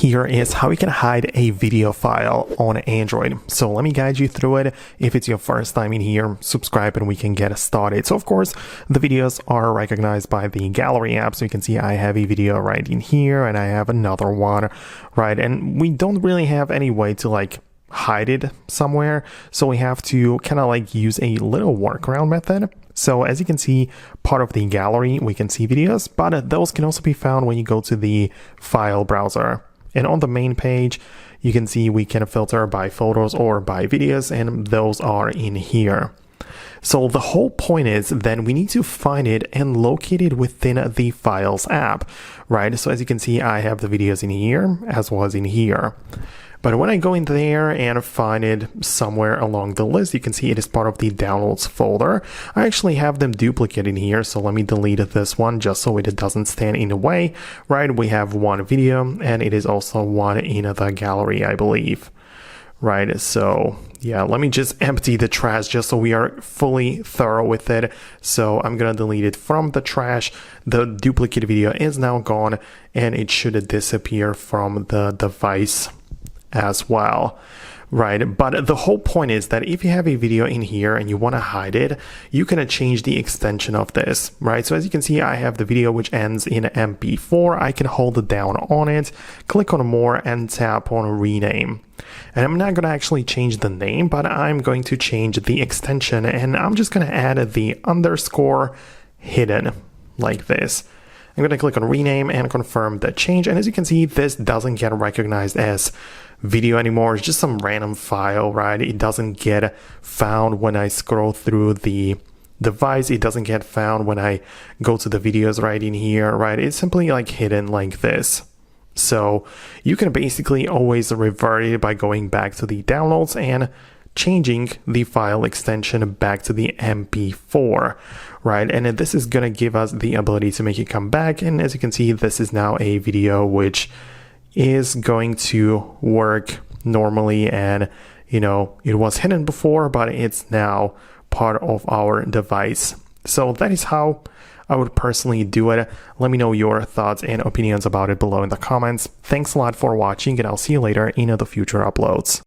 here is how you can hide a video file on Android. So let me guide you through it. If it's your first time in here, subscribe and we can get started. So of course, the videos are recognized by the gallery app. So you can see I have a video right in here and I have another one, right? And we don't really have any way to hide it somewhere. So we have to kind of use a little workaround method. So as you can see, part of the gallery, we can see videos, but those can also be found when you go to the file browser. And on the main page, you can see we can filter by photos or by videos, and those are in here. So the whole point is then we need to find it and locate it within the Files app, right? So as you can see, I have the videos in here as well as in here. But when I go in there and find it somewhere along the list, you can see it is part of the downloads folder. I actually have them duplicate in here, so let me delete this one just so it doesn't stand in the way, right? We have one video and it is also one in the gallery, I believe, right? So yeah, let me just empty the trash just so we are fully thorough with it. So I'm gonna delete it from the trash. The duplicate video is now gone and it should disappear from the device as well, right? But the whole point is that if you have a video in here and you want to hide it, you can change the extension of this, right? So as you can see, I have the video which ends in MP4. I can hold down on it, click on more and tap on rename. And I'm not going to actually change the name, but I'm going to change the extension, and I'm just going to add the underscore hidden like this. I'm going to click on rename and confirm the change. And as you can see, this doesn't get recognized as video anymore. It's just some random file, right? It doesn't get found when I scroll through the device. It doesn't get found when I go to the videos right in here, right? It's simply hidden like this. So you can basically always revert it by going back to the downloads and changing the file extension back to the MP4, right? And this is going to give us the ability to make it come back. And as you can see, this is now a video which is going to work normally. And, it was hidden before, but it's now part of our device. So that is how I would personally do it. Let me know your thoughts and opinions about it below in the comments. Thanks a lot for watching, and I'll see you later in the future uploads.